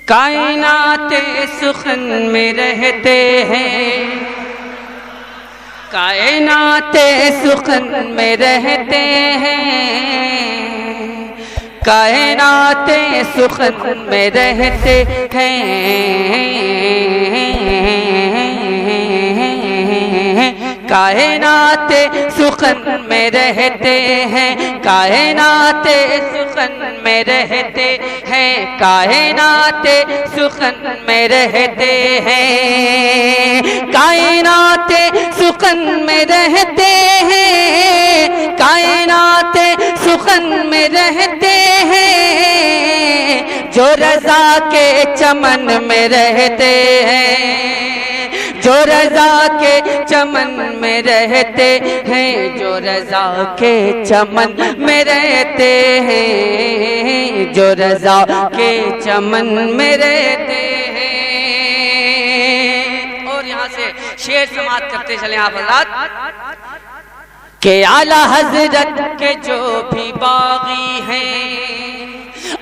कायनाते सुखन में रहते हैं, कायनाते सुखन में रहते हैं, कायनाते सुखन में रहते हैं, कायनाते सुखन में रहते हैं, कायनाते सुखन में रहते हैं, कायनाते सुखन में रहते हैं, कायनाते सुखन में रहते हैं, कायनाते सुखन में रहते हैं, जो रज़ा के चमन में रहते हैं, जो रज़ा के चमन में रहते हैं, जो रज़ा के चमन में रहते हैं, जो रज़ा के चमन में रहते हैं। और यहाँ से शेर समाप्त करते चले आप हज़रात के आला हज़रत के जो भी बागी हैं,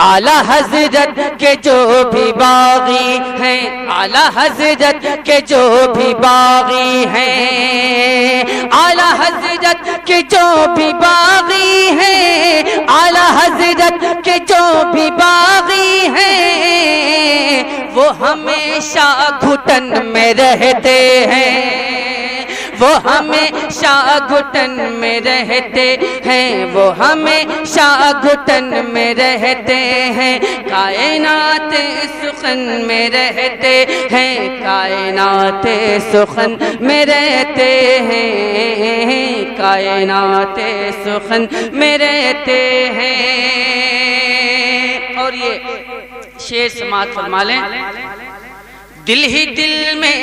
आला हज़रत के जो भी बागी हैं, आला हज़रत के जो भी बागी हैं, आला हज़रत के जो भी बागी हैं, आला हज़रत के जो भी बागी हैं, वो हमेशा घुटन में रहते हैं, वो हमेशा घुटन में रहते हैं, वो हमेशा घुटन में रहते हैं, कायनात सुखन में रहते हैं, कायनात सुखन में रहते हैं, कायनात सुखन में रहते हैं। और ये शेर समाप्त फरमा लें, दिल ही दिल में,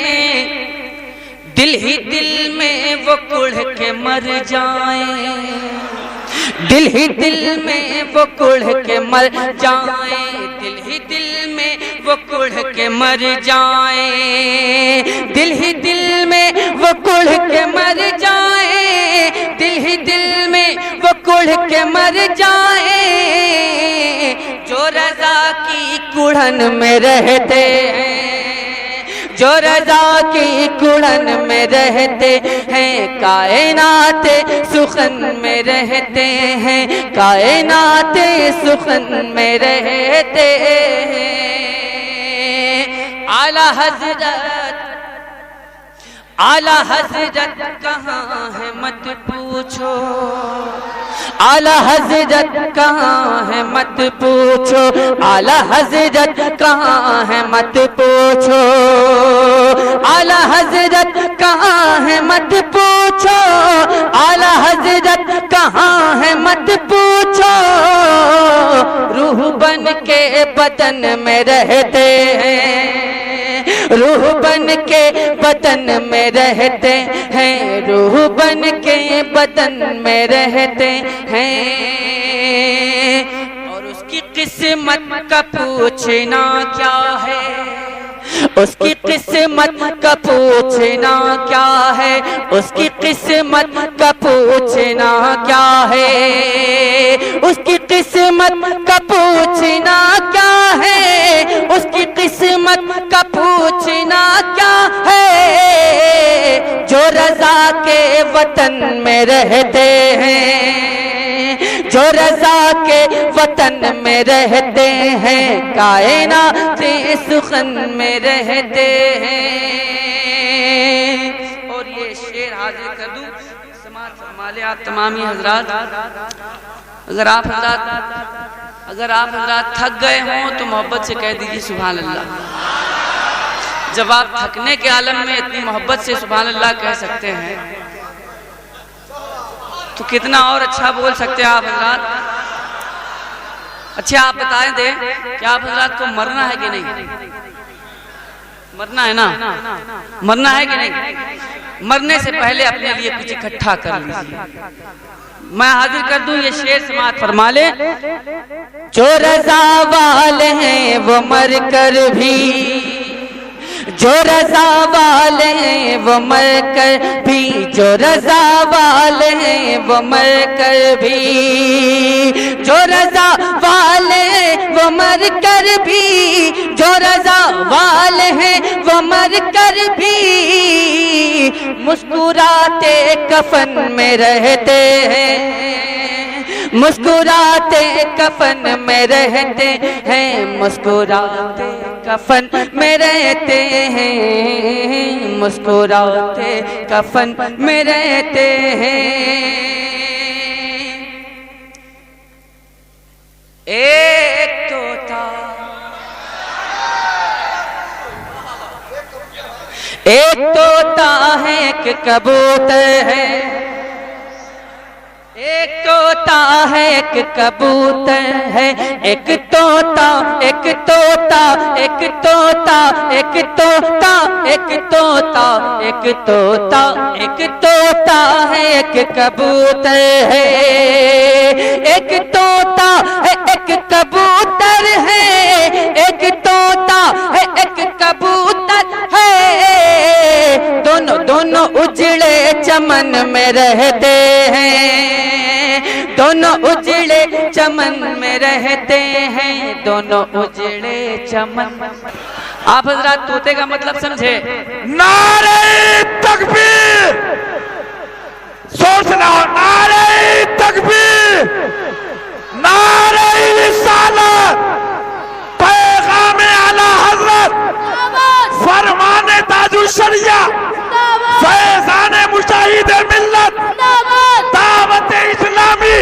दिल ही दिल में वो कुढ़ के मर जाएं, दिल ही दिल में वो कुढ़ के मर जाएं, दिल ही दिल में वो कुढ़ के मर जाएं, दिल ही दिल में वो कुढ़ के मर जाएं, दिल ही दिल में वो कुढ़ के मर जाएं, जो रज़ा की कुढ़न में रहते हैं, जो रज़ा की कुढ़न में रहते हैं, कायनात सुखन में रहते हैं, कायनात सुखन में रहते हैं। आला हज़रत, आला हज़रत कहाँ है मत पूछो, आला हज़रत कहाँ है मत पूछो, आला हज़रत कहाँ है मत पूछो, आला हज़रत कहाँ है मत पूछो, आला हज़रत कहाँ है मत पूछो, रूह बन के बदन में रहते हैं, रूह बन के बदन में रहते हैं, रूह बन के बदन में रहते हैं। और उसकी किस्मत का पूछना क्या है, उसकी किस्मत का पूछना क्या है, उसकी किस्मत का पूछना क्या है, उसकी किस्मत का पूछना क्या है, उसकी किस्मत का पूछना क्या है, जो रज़ा के वतन में रहते हैं, जो रज़ा के वतन में रहते हैं, कायनात सुखन में रहते हैं। और ये शेर हाजिर कर दूं, समाज फरमाले आप तमामी हजरात, अगर आप हजरात थक गए हों तो मोहब्बत से कह दीजिए सुभान अल्लाह। जब आप थकने के आलम में इतनी मोहब्बत से सुभान अल्लाह कह सकते हैं तो कितना और अच्छा बोल सकते हैं आप हजरात। अच्छा आप बताएं दे कि आप हजरात को मरना है कि नहीं? मरना है ना? मरना है कि नहीं? मरने से पहले अपने लिए कुछ इकट्ठा कर लीजिए। मैं हाजिर कर दूं ये शेर समाअत फरमा ले। जो रज़ा वाले हैं वो मर कर भी जो रजा वाले हैं वो मर कर भी, जो रजा वाले हैं वो मर कर भी, जो रजा वाले वो मर कर भी, जो रजा वाले हैं वो मर कर भी मुस्कुराते कफन में रहते हैं, मुस्कुराते कफन में रहते हैं, मुस्कुराते कफन में रहते हैं, मुस्कुराते कफन में रहते हैं। एक तोता, एक तोता है, एक कबूतर है, एक तोता है, एक कबूतर है, एक तोता, एक तोता, एक तोता, एक तोता, एक तोता, एक तोता, एक तोता है, एक कबूतर है, एक तोता है, एक कबूतर है, एक तोता है, एक कबूतर है, दोनों दोनों उजड़े चमन में रहते हैं, दोनों उजड़े चमन में रहते हैं, दोनों उजड़े चमन। आप हजरात तोते का मतलब समझे? नारे तकबीर, सोचना, नारे तकबीर, नारे रिसालत, पैगाम आला हजरत, फरमाने ताजुल शरिया, फैज़ाने मुजाहिद मिल्लत, दावत इस्लामी,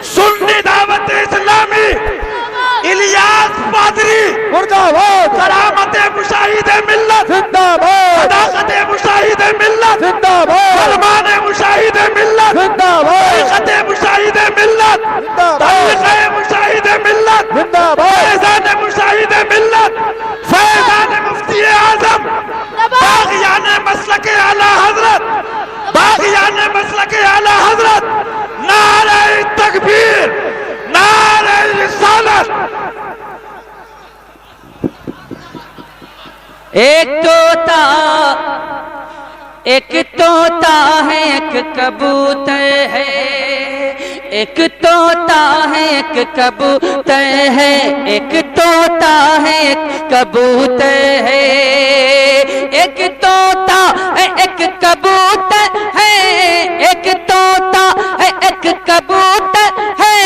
सुन्नी दावत इस्लामी, इलियास पादरी मुर्दाबाद, करामत मुजाहिद मिल्लत जिंदाबाद, सदाकत मुजाहिद मिल्लत जिंदाबाद, फरमाने मुजाहिद मिल्लत जिंदाबाद, तरीक़त मुजाहिद मिल्लत जिंदाबाद, तरीक़े मुजाहिद मिल्लत जिंदाबाद, फैज़ाने मुजाहिद मिल्लत, फैज़ाने मुफ्ती आज़म, बाग़ियाने मसलके आला हज़रत, बाग़ियाने मसलके आला हज़रत, नारे तकबीर, नारे रिसालत। एक तोता, एक तोता है, एक कबूतर है, एक तोता है, एक कबूतर है, एक तोता है, एक कबूतर है, एक तोता है, एक कबूतर है, एक तोता है, एक कबूतर है,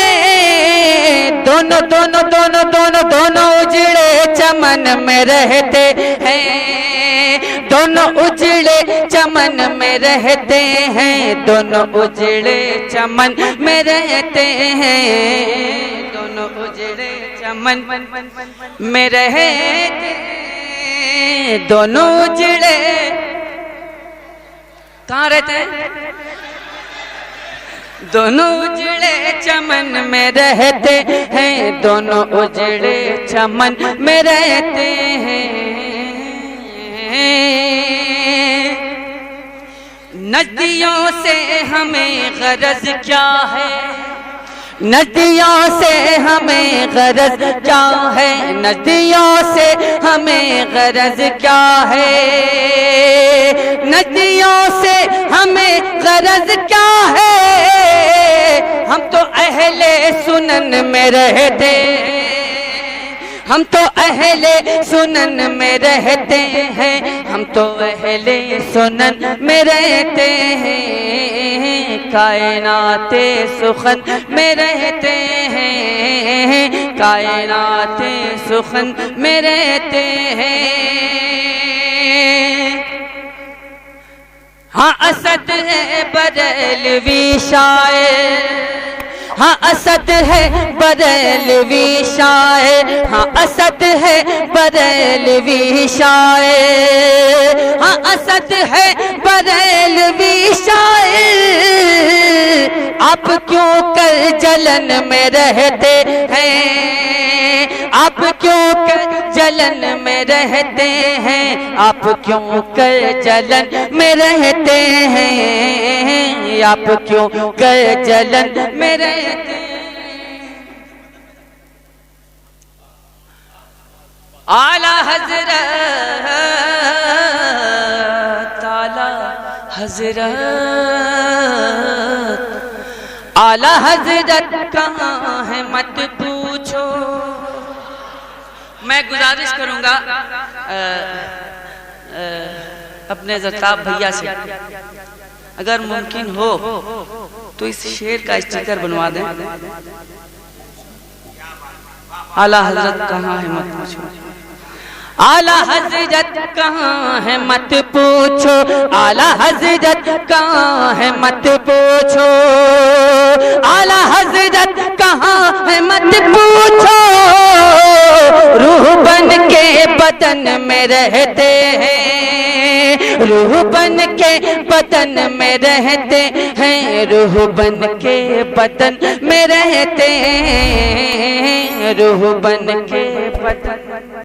दोनों दोनों दोनों दोनों दोनों उजड़े चमन में रहते हैं, दोनों उजड़े चमन में रहते हैं, दोनों उजड़े चमन में रहते हैं, दोनों उजड़े चमन में रहते हैं, दोनों उजड़े कहाँ रहते हैं? दोनों उजड़े चमन में रहते हैं, दोनों उजड़े चमन में रहते हैं। नदियों से हमें गरज क्या है, नदियों से हमें गरज क्या है, नदियों से हमें गरज क्या है, नदियों से हमें गरज क्या है, हम तो अहले सुनन में रहते हैं, हम तो अहले सुनन में रहते हैं, हम तो अहले सुनन में रहते हैं, कायनाते सुखन में रहते हैं, कायनाते सुखन में रहते हैं। हाँ असद है बरेलवी शायर, हाँ असद है बरेलवी शायर, हाँ असद है बरेलवी शायर, हाँ असद है बरेलवी शायर, आप क्यों कर जलन में रहते हैं, आप क्यों कर जलन में रहते हैं, आप क्यों कर जलन में रहते हैं, आप क्यों कर जलन में रहते हैं। आला हज़रत हजरत आला हजरत कहाँ है मत पूछो। मैं गुजारिश करूंगा अपने ज़ताब भैया से, अगर मुमकिन हो तो इस शेर का स्टिकर बनवा दें। आला हजरत कहाँ है मत पूछो, आला हजरत कहाँ है मत पूछो, आला हजरत कहाँ है मत पूछो, आला हजरत कहाँ है मत पूछो। रूह बन के बदन में रहते हैं, रूह बन के बदन में रहते हैं, रूह बन के बदन में रहते हैं, रूह बन के बदन